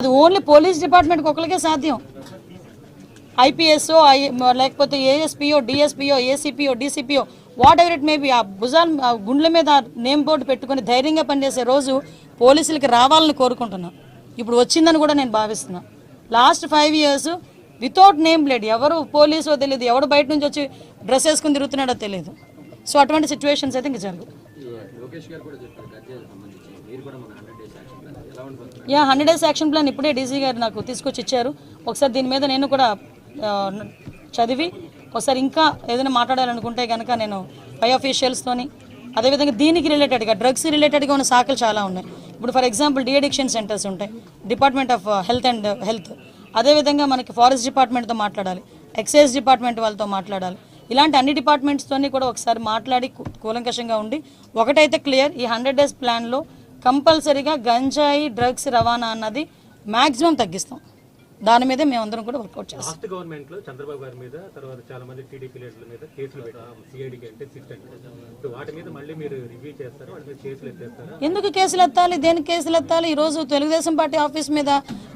అది only police డిపార్ట్మెంట్కి ఒకరికే సాధ్యం. ఐపీఎస్ లేకపోతే ASPO, DSPO, ACPO, DCPO, whatever it may be, ఆ భుజాల గుండెల మీద నేమ్ బోర్డు పెట్టుకుని ధైర్యంగా పనిచేసే రోజు పోలీసులకి రావాలని కోరుకుంటున్నాను. ఇప్పుడు వచ్చిందని కూడా నేను భావిస్తున్నాను. Last 5 years without name plate, ఎవరు పోలీసో తెలియదు, ఎవడు బయట నుంచి వచ్చి డ్రెస్ వేసుకుని తిరుగుతున్నాడో తెలియదు. సో అటువంటి సిచ్యువేషన్స్ అయితే ఇంక జరుగు. 100 days యాక్షన్ ప్లాన్ ఇప్పుడే డీసీ గారు నాకు తీసుకొచ్చి ఇచ్చారు. ఒకసారి దీని మీద నేను కూడా చదివి ఒకసారి ఇంకా ఏదైనా మాట్లాడాలనుకుంటే కనుక నేను పై ఆఫీషియల్స్తోని, అదేవిధంగా దీనికి రిలేటెడ్గా డ్రగ్స్ రిలేటెడ్గా ఉన్న శాఖలు చాలా ఉన్నాయి. ఇప్పుడు ఫర్ ఎగ్జాంపుల్ డీఅడిక్షన్ సెంటర్స్ ఉంటాయి, డిపార్ట్మెంట్ ఆఫ్ హెల్త్, అదేవిధంగా మనకి ఫారెస్ట్ డిపార్ట్మెంట్తో మాట్లాడాలి, ఎక్సైజ్ డిపార్ట్మెంట్ వాళ్ళతో మాట్లాడాలి. ఇలాంటి అన్ని డిపార్ట్మెంట్స్తోని కూడా ఒకసారి మాట్లాడి కూలంకషంగా ఉండి ఒకటైతే క్లియర్, ఈ 100 days ప్లాన్లో కంపల్సరీగా గంజాయి డ్రగ్స్ రవాణా అన్నది మ్యాక్సిమం తగ్గిస్తాం. దాని మీదే మేమందరం కూడా వర్కౌట్ చేస్తాం. లాస్ట్ గవర్నమెంట్ లో చంద్రబాబు గారి మీద, తర్వాత చాలా మంది టీడీపీ లీడర్ల మీద కేసులు పెట్టారు. సిఐడికి అంటే సిట్ అంటే వాటి మీద మళ్ళీ మీరు రివ్యూ చేస్తారు, వాటి మీద కేసులు ఎత్తేస్తారా? ఎందుకు కేసులు ఎత్తాలి? దేనికి కేసులు ఎత్తాలి? ఈరోజు తెలుగుదేశం పార్టీ ఆఫీస్ మీద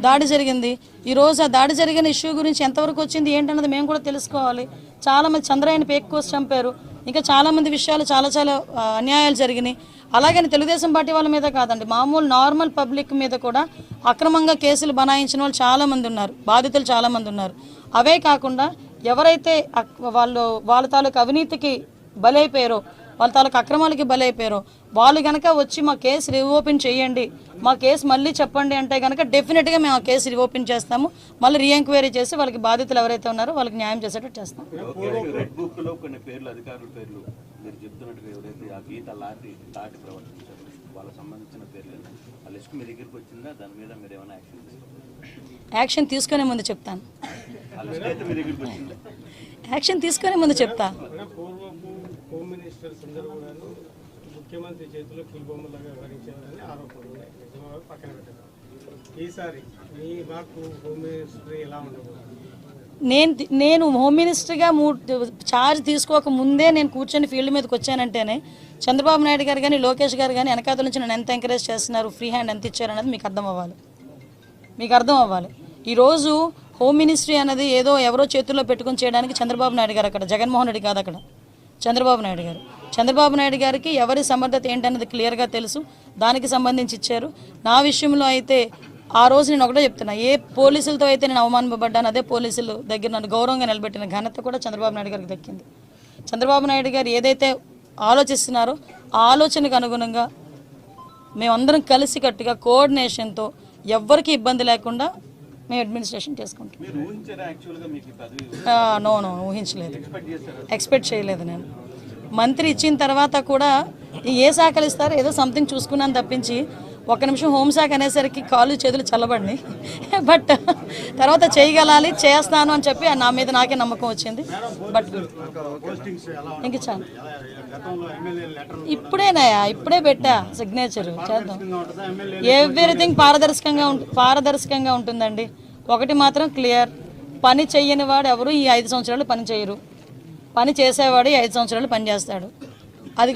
దాడి జరిగింది. ఈరోజు ఆ దాడి జరిగిన ఇష్యూ గురించి ఎంతవరకు వచ్చింది ఏంటన్నది మేము కూడా తెలుసుకోవాలి. చాలామంది చంద్రయ్యని పేక్ కోసి చంపారు, ఇంకా చాలామంది విషయాలు చాలా అన్యాయాలు జరిగినాయి. అలాగని తెలుగుదేశం పార్టీ వాళ్ళ మీద కాదండి, మామూలు నార్మల్ పబ్లిక్ మీద కూడా అక్రమంగా కేసులు బనాయించిన వాళ్ళు చాలామంది ఉన్నారు, బాధితులు చాలామంది ఉన్నారు. అవే కాకుండా ఎవరైతే వాళ్ళ తాలూకు అవినీతికి బలైపోయారో, వాళ్ళ తాలూకు అక్రమాలకి బలైపోయారో వాళ్ళు కనుక వచ్చి మా కేసు రీఓపెన్ చేయండి, మా కేసు మళ్ళీ చెప్పండి అంటే కనుక డెఫినెట్గా మేము ఆ కేసు రీఓపెన్ చేస్తాము. మళ్ళీ రీఎంక్వైరీ చేసి వాళ్ళకి బాధితులు ఎవరైతే ఉన్నారో వాళ్ళకి న్యాయం చేసేటట్టు చేస్తాం. యాక్షన్ తీసుకునే ముందు చెప్తాను. యాక్షన్ తీసుకునే ముందు చెప్తా. హోమ్ మినిస్టర్ సందర్భంగా ముఖ్యమంత్రి చేతిలో కీలుబొమ్మలాగా వ్యవహరించారని ఆరోపణలు ఉన్నాయి. పక్కన పెట్టారు. ఈసారి మీ మాకు హోమ్ మినిస్టర్ ఎలా ఉండదు? నేను హోమ్ మినిస్టర్గా ఛార్జ్ తీసుకోక ముందే నేను కూర్చొని ఫీల్డ్ మీదకి వచ్చానంటేనే చంద్రబాబు నాయుడు గారు కానీ లోకేష్ గారు కానీ వెనకాల నుంచి నన్ను ఎంత ఎంకరేజ్ చేస్తున్నారు, ఫ్రీ హ్యాండ్ ఎంత ఇచ్చారు అనేది మీకు అర్థం అవ్వాలి. ఈరోజు హోమ్ మినిస్ట్రీ అనేది ఏదో ఎవరో చేతుల్లో పెట్టుకుని చేయడానికి చంద్రబాబు నాయుడు గారు అక్కడ, జగన్మోహన్ రెడ్డి కాదు అక్కడ, చంద్రబాబు నాయుడు గారికి ఎవరి సమర్థత ఏంటన్నది క్లియర్గా తెలుసు. దానికి సంబంధించి ఇచ్చారు. నా విషయంలో అయితే ఆ రోజు నేను ఒకటే చెప్తున్నా, ఏ పోలీసులతో అయితే నేను అవమానపడ్డాను అదే పోలీసులు దగ్గర నన్ను గౌరవంగా నిలబెట్టిన ఘనత కూడా చంద్రబాబు నాయుడు గారికి దక్కింది. చంద్రబాబు నాయుడు గారు ఏదైతే ఆలోచిస్తున్నారో ఆ ఆలోచనకు అనుగుణంగా మేమందరం కలిసికట్టుగా కోఆర్డినేషన్తో ఎవ్వరికి ఇబ్బంది లేకుండా మేము అడ్మినిస్ట్రేషన్ చేసుకుంటాం. నో ఊహించలేదు, ఎక్స్పెక్ట్ చేయలేదు. నేను మంత్రి ఇచ్చిన తర్వాత కూడా ఏ శాఖలు ఇస్తారో ఏదో సంథింగ్ చూసుకున్నాను తప్పించి, ఒక్క నిమిషం హోంశాఖ అనేసరికి కాళ్ళు చేతులు చల్లబడినాయి. బట్ తర్వాత చేయగలాలి, చేస్తాను అని చెప్పి నా మీద నాకే నమ్మకం వచ్చింది. బట్ ఇంక చాలు, ఇప్పుడే పెట్టా సిగ్నేచర్ చేద్దాం. ఎవ్రీథింగ్ పారదర్శకంగా ఉంటుందండి. ఒకటి మాత్రం క్లియర్, పని చెయ్యని వాడు ఎవరు ఈ 5 సంవత్సరాలు పని చేయరు, పని చేసేవాడు ఈ 5 సంవత్సరాలు పని చేస్తాడు. అది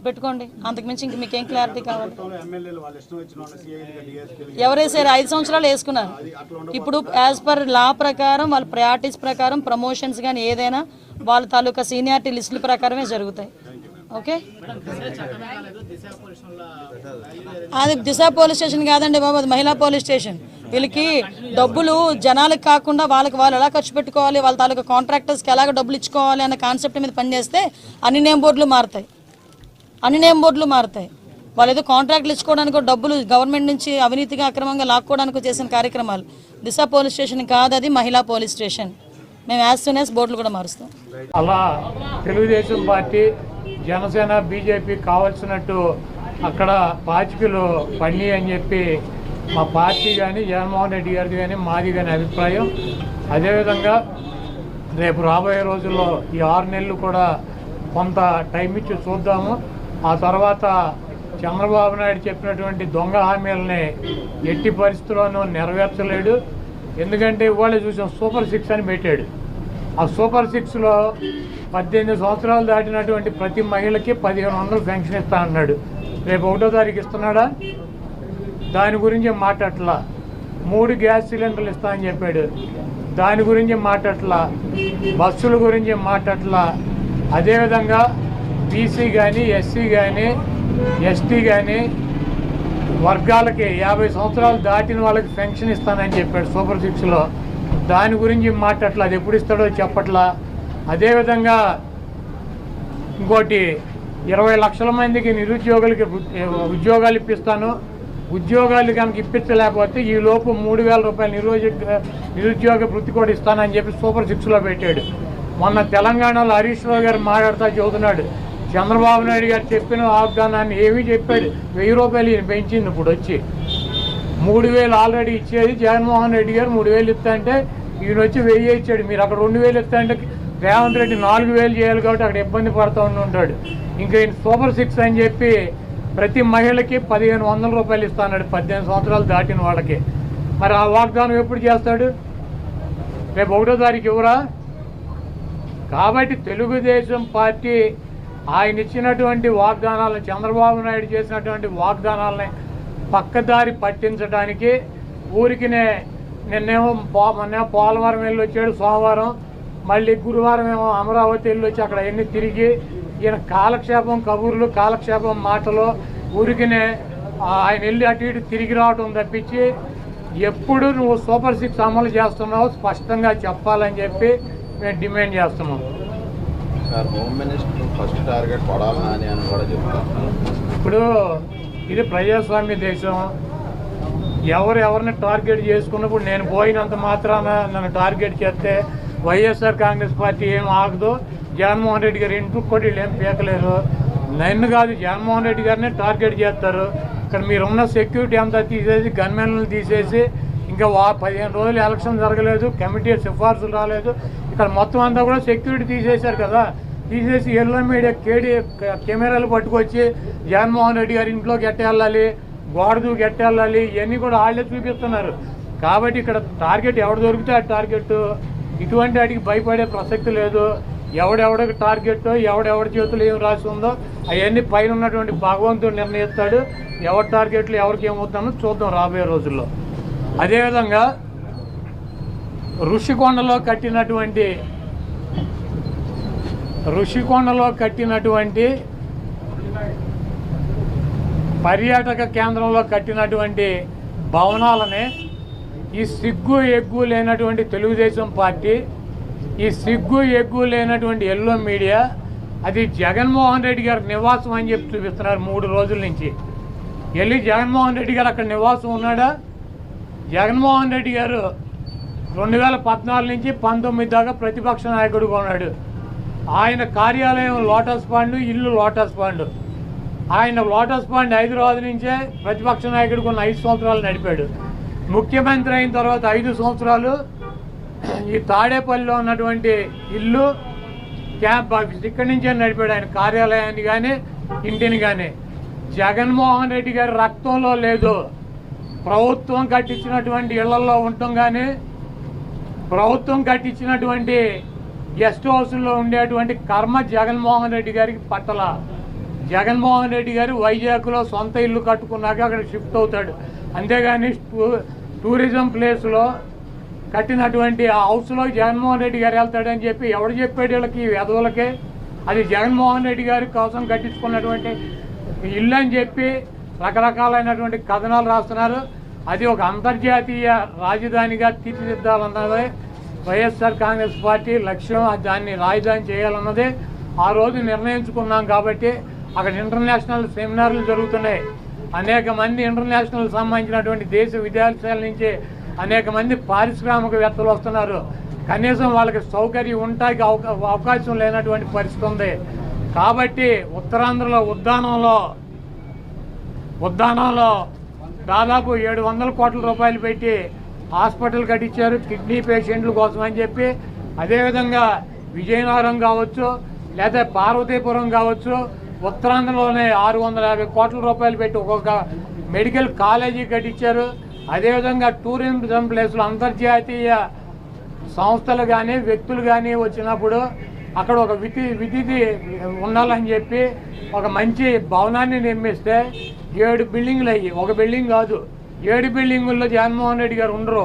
పెట్టుకోండి, అంతకుమించి ఇంక మీకేం క్లారిటీ కావాలి? ఎవరేసారు? 5 సంవత్సరాలు వేసుకున్నారు. ఇప్పుడు యాజ్ పర్ లా ప్రకారం వాళ్ళ ప్రయారిటీస్ ప్రకారం ప్రమోషన్స్ కానీ ఏదైనా వాళ్ళ తాలూకా సీనియారిటీ లిస్టుల ప్రకారమే జరుగుతాయి. ఓకే, అది దిశ పోలీస్ స్టేషన్ కాదండి బాబు, అది మహిళా పోలీస్ స్టేషన్. వీళ్ళకి డబ్బులు జనాలకు కాకుండా వాళ్ళు ఎలా ఖర్చు పెట్టుకోవాలి, వాళ్ళ తాలూకా కాంట్రాక్టర్స్కి ఎలాగ డబ్బులు ఇచ్చుకోవాలి అన్న కాన్సెప్ట్ మీద పనిచేస్తే అన్ని నేమ్ బోర్డులు మారుతాయి. వాళ్ళు ఏదో కాంట్రాక్ట్లు ఇచ్చుకోవడానికి డబ్బులు గవర్నమెంట్ నుంచి అవినీతిగా అక్రమంగా లాక్కోవడానికి చేసిన కార్యక్రమాలు. దిశ పోలీస్ స్టేషన్ కాదు, అది మహిళా పోలీస్ స్టేషన్. మేము యాజ్ సూన్ యాజ్ బోర్డులు కూడా మారుస్తాం. అలా తెలుగుదేశం పార్టీ, జనసేన, బీజేపీ కావాల్సినట్టు అక్కడ పాచికలు పని అని చెప్పి మా పార్టీ కానీ జగన్మోహన్ రెడ్డి గారిది కానీ మాది కానీ అభిప్రాయం. అదేవిధంగా రేపు రాబోయే రోజుల్లో ఈ 6 నెలలు కూడా కొంత టైం ఇచ్చి చూద్దాము. ఆ తర్వాత చంద్రబాబు నాయుడు చెప్పినటువంటి దొంగ హామీలని ఎట్టి పరిస్థితుల్లోనూ నెరవేర్చలేడు. ఎందుకంటే ఇవాళ చూసాం సూపర్ 6 అని పెట్టాడు. ఆ సూపర్ 6లో 18 సంవత్సరాలు దాటినటువంటి ప్రతి మహిళకి 1500 పెన్షన్ ఇస్తా అన్నాడు. రేపు 1వ తారీఖు ఇస్తున్నాడా? దాని గురించి మాట్లాడట్లా. 3 గ్యాస్ సిలిండర్లు ఇస్తానని చెప్పాడు. దాని గురించి మాట్లాడట్లా, బస్సుల గురించి మాట్లాడట్లా. అదేవిధంగా బీసీ కానీ, ఎస్సీ కానీ, ఎస్టీ కానీ వర్గాలకి 50 సంవత్సరాలు దాటిన వాళ్ళకి పెన్షన్ ఇస్తానని చెప్పాడు సూపర్ 6లో. దాని గురించి మాట్లాడట్లా, అది ఎప్పుడు ఇస్తాడో చెప్పట్లా. అదేవిధంగా ఇంకోటి 20 లక్షల మందికి నిరుద్యోగులకి ఉద్యోగాలు ఇప్పిస్తాను, ఉద్యోగాలు కనుక ఇప్పించలేకపోతే ఈ లోపు 3,000 రూపాయలు నిరుద్యోగ వృత్తి కూడా ఇస్తానని చెప్పి సూపర్ 6లో పెట్టాడు. మొన్న తెలంగాణలో హరీష్ రావు గారు మాట్లాడుతూ చెబుతున్నాడు, చంద్రబాబు నాయుడు గారు చెప్పిన వాగ్దానాన్ని ఏమీ చెప్పాడు. 1000 రూపాయలు ఈయన పెంచింది. ఇప్పుడు వచ్చి 3,000 ఆల్రెడీ ఇచ్చేది జగన్మోహన్ రెడ్డి గారు. 3,000 ఇస్తా అంటే ఈయన వచ్చి 1000 ఇచ్చాడు. మీరు అక్కడ 2,000 ఇస్తా అంటే రేవంత్ రెడ్డి 4,000 చేయాలి కాబట్టి అక్కడ ఇబ్బంది పడుతూ ఉంటాడు. ఇంకా ఈయన సూపర్ 6 అని చెప్పి ప్రతి మహిళకి 1,500 రూపాయలు ఇస్తాడు 18 సంవత్సరాలు దాటిన వాళ్ళకి. మరి ఆ వాగ్దానం ఎప్పుడు చేస్తాడు? రేపు 1వ తారీఖు ఇవ్వరా? కాబట్టి తెలుగుదేశం పార్టీ ఆయన ఇచ్చినటువంటి వాగ్దానాలను, చంద్రబాబు నాయుడు చేసినటువంటి వాగ్దానాలని పక్కదారి పట్టించడానికి ఊరికినే మొన్నేమో పోలవరం వెళ్ళి వచ్చాడు సోమవారం, మళ్ళీ గురువారం ఏమో అమరావతి వెళ్ళి వచ్చి అక్కడ ఎన్ని తిరిగి ఈయన కాలక్షేపం కబుర్లు, కాలక్షేపం మాటలు, ఊరికినే ఆయన వెళ్ళి అటు ఇటు తిరిగి రావడం తప్పించి ఎప్పుడు నువ్వు సూపర్ 6 అమలు చేస్తున్నావు స్పష్టంగా చెప్పాలని చెప్పి మేము డిమాండ్ చేస్తున్నాం. Sir, home minister first target కొడాలని అని కూడా చెప్తాను. ఇప్పుడు ఇది ప్రజాస్వామ్య దేశం. ఎవరిని టార్గెట్ చేసుకున్నప్పుడు నేను పోయినంత మాత్రాన నన్ను టార్గెట్ చేస్తే వైఎస్ఆర్ కాంగ్రెస్ పార్టీ ఏం ఆగదు. జగన్మోహన్ రెడ్డి గారు ఇంటికి కూడా వీళ్ళు ఏం పీకలేరు. నన్ను కాదు, జగన్మోహన్ రెడ్డి గారినే టార్గెట్ చేస్తారు. ఇక్కడ మీరున్న సెక్యూరిటీ అంతా తీసేసి, గన్మెన్లను తీసేసి, ఇంకా 15 రోజులు ఎలక్షన్ జరగలేదు, కమిటీ సిఫార్సులు రాలేదు, ఇక్కడ మొత్తం అంతా కూడా సెక్యూరిటీ తీసేశారు కదా. తీసేసి ఎల్లో మీడియా కెమెరాలు పట్టుకొచ్చి జగన్మోహన్ రెడ్డి గారి ఇంట్లోకి ఎట్టెళ్ళాలి, గోడ దూకి ఎట్టెళ్ళాలి, ఇవన్నీ కూడా వాళ్ళే చూపిస్తున్నారు. కాబట్టి ఇక్కడ టార్గెట్ ఎవడు దొరికితే ఆ టార్గెట్. ఇటువంటి వాటికి భయపడే ప్రసక్తి లేదు. ఎవడెవడికి టార్గెట్, ఎవడెవడి చేతులు ఏం రాసి ఉందో అవన్నీ పైన ఉన్నటువంటి భగవంతుడు నిర్ణయిస్తాడు. ఎవరి టార్గెట్లు ఎవరికి ఏమవుతుందో చూద్దాం రాబోయే రోజుల్లో. అదేవిధంగా ఋషికొండలో కట్టినటువంటి పర్యాటక కేంద్రంలో కట్టినటువంటి భవనాలనే ఈ సిగ్గు ఎగ్గు లేనటువంటి తెలుగుదేశం పార్టీ, ఈ సిగ్గు ఎగ్గు లేనటువంటి ఎల్లో మీడియా అది జగన్మోహన్ రెడ్డి గారి నివాసం అని చెప్పి చూపిస్తున్నారు 3 రోజుల నుంచి. వెళ్ళి జగన్మోహన్ రెడ్డి గారు అక్కడ నివాసం ఉన్నాడా? జగన్మోహన్ రెడ్డి గారు 2014 నుంచి 19 దాకా ప్రతిపక్ష నాయకుడిగా ఉన్నాడు. ఆయన కార్యాలయం లోటస్ పాండ్, ఇల్లు లోటస్ పాండ్. ఆయన లోటస్ పాండ్ హైదరాబాద్ నుంచే ప్రతిపక్ష నాయకుడికి ఉన్న 5 సంవత్సరాలు నడిపాడు. ముఖ్యమంత్రి అయిన తర్వాత 5 సంవత్సరాలు ఈ తాడేపల్లిలో ఉన్నటువంటి ఇల్లు, క్యాంప్ ఆఫీస్ ఇక్కడి నుంచే నడిపాడు ఆయన కార్యాలయాన్ని కానీ ఇంటిని కానీ. జగన్మోహన్ రెడ్డి గారి రక్తంలో లేదు. ప్రభుత్వం కట్టించినటువంటి ఇళ్లలో ఉండటం కానీ, ప్రభుత్వం కట్టించినటువంటి గెస్ట్ హౌస్లో ఉండేటువంటి కర్మ జగన్మోహన్ రెడ్డి గారికి పట్టల. జగన్మోహన్ రెడ్డి గారు వైజాగ్లో సొంత ఇల్లు కట్టుకున్నాక అక్కడ షిఫ్ట్ అవుతాడు. అంతేగాని టూరిజం ప్లేస్లో కట్టినటువంటి ఆ హౌస్లో జగన్మోహన్ రెడ్డి గారు వెళ్తాడని చెప్పి ఎవడు చెప్పాడు వీళ్ళకి, వెధవులకే? అది జగన్మోహన్ రెడ్డి గారి కోసం కట్టించుకున్నటువంటి ఇల్లు అని చెప్పి రకరకాలైనటువంటి కథనాలు రాస్తున్నారు. అది ఒక అంతర్జాతీయ రాజధానిగా తీర్చిదిద్దాలన్నదే వైఎస్ఆర్ కాంగ్రెస్ పార్టీ లక్ష్యం. దాన్ని రాజధాని చేయాలన్నదే ఆ రోజు నిర్ణయించుకున్నాం. కాబట్టి అక్కడ ఇంటర్నేషనల్ సెమినార్లు జరుగుతున్నాయి. అనేక మంది ఇంటర్నేషనల్ సంబంధించినటువంటి దేశ విదేశాల నుంచి అనేక మంది పారిశ్రామికవేత్తలు వస్తున్నారు. కనీసం వాళ్ళకి సౌకర్యం ఉండటానికి అవకాశం లేనటువంటి పరిస్థితి ఉంది. కాబట్టి ఉత్తరాంధ్రలో ఉద్దానంలో దాదాపు 700 కోట్ల రూపాయలు పెట్టి హాస్పిటల్ కట్టించారు కిడ్నీ పేషెంట్ల కోసం అని చెప్పి. అదేవిధంగా విజయనగరం కావచ్చు, లేదా పార్వతీపురం కావచ్చు, ఉత్తరాంధ్రలోనే 650 కోట్ల రూపాయలు పెట్టి ఒక్కొక్క మెడికల్ కాలేజీ కట్టించారు. అదేవిధంగా టూరిజం ప్లేస్లో అంతర్జాతీయ సంస్థలు కానీ వ్యక్తులు కానీ వచ్చినప్పుడు అక్కడ ఒక విధి ఉండాలని చెప్పి ఒక మంచి భవనాన్ని నిర్మిస్తే 7 బిల్డింగ్లు అయ్యి, ఒక బిల్డింగ్ కాదు 7 బిల్డింగుల్లో జగన్మోహన్ రెడ్డి గారు ఉండరు.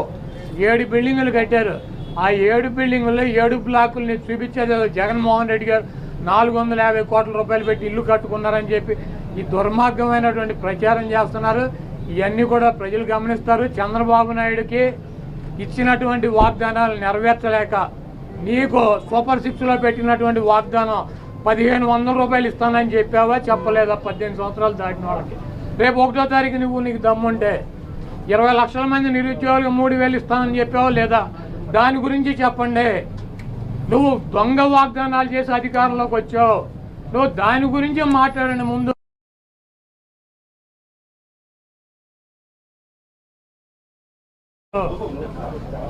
7 బిల్డింగులు కట్టారు. ఆ 7 బిల్డింగుల్లో 7 బ్లాకుల్ని చూపించేది జగన్మోహన్ రెడ్డి గారు 450 కోట్ల రూపాయలు పెట్టి ఇల్లు కట్టుకున్నారని చెప్పి ఈ దుర్మార్గమైనటువంటి ప్రచారం చేస్తున్నారు. ఇవన్నీ కూడా ప్రజలు గమనిస్తారు. చంద్రబాబు నాయుడుకి ఇచ్చినటువంటి వాగ్దానాలు నెరవేర్చలేక నీకు సూపర్ 6లో పెట్టినటువంటి వాగ్దానం 1500 రూపాయలు ఇస్తానని చెప్పావా, చెప్పలేదా? 18 సంవత్సరాలు దాటిన వాళ్ళకి రేపు 1వ తారీఖు నీకు దమ్ముంటే 20 లక్షల మంది నిరుద్యోగులకు 3000 ఇస్తానని చెప్పావా లేదా? దాని గురించి చెప్పండి. నువ్వు దొంగ వాగ్దానాలు చేసి అధికారంలోకి వచ్చావు. నువ్వు దాని గురించి మాట్లాడండి ముందు.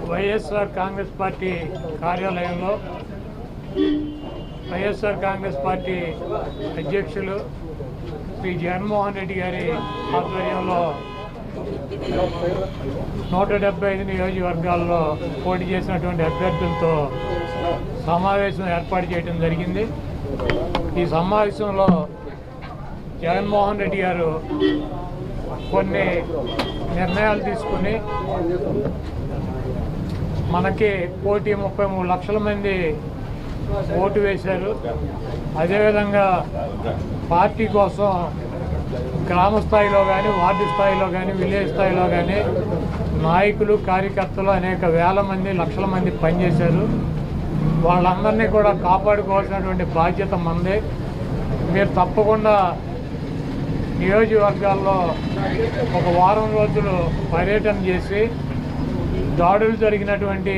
వైఎస్ఆర్ కాంగ్రెస్ పార్టీ కార్యాలయంలో వైఎస్ఆర్ కాంగ్రెస్ పార్టీ అధ్యక్షులు శ్రీ జగన్మోహన్ రెడ్డి గారి ఆధ్వర్యంలో 175 నియోజకవర్గాల్లో పోటీ చేసినటువంటి అభ్యర్థులతో సమావేశం ఏర్పాటు చేయడం జరిగింది. ఈ సమావేశంలో జగన్మోహన్ రెడ్డి గారు కొన్ని నిర్ణయాలు తీసుకుని మనకి 1,33 లక్షల మంది ఓటు వేశారు. అదేవిధంగా పార్టీ కోసం గ్రామ స్థాయిలో కానీ, వార్డు స్థాయిలో కానీ, విలేజ్ స్థాయిలో కానీ నాయకులు, కార్యకర్తలు అనేక వేల మంది, లక్షల మంది పనిచేశారు. వాళ్ళందరినీ కూడా కాపాడుకోవాల్సినటువంటి బాధ్యత మనదే. మీరు తప్పకుండా నియోజకవర్గాల్లో ఒక వారం రోజులు పర్యటన చేసి దాడులు జరిగినటువంటి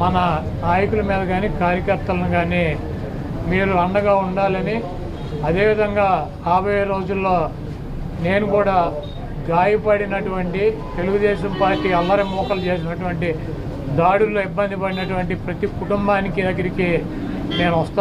మన నాయకుల మీద కానీ, కార్యకర్తలను కానీ మీరు అండగా ఉండాలని, అదేవిధంగా రాబోయే రోజుల్లో నేను కూడా గాయపడినటువంటి తెలుగుదేశం పార్టీ అల్లరి మూకలు చేసినటువంటి దాడుల్లో ఇబ్బంది పడినటువంటి ప్రతి కుటుంబానికి దగ్గరికి నేను వస్తాను.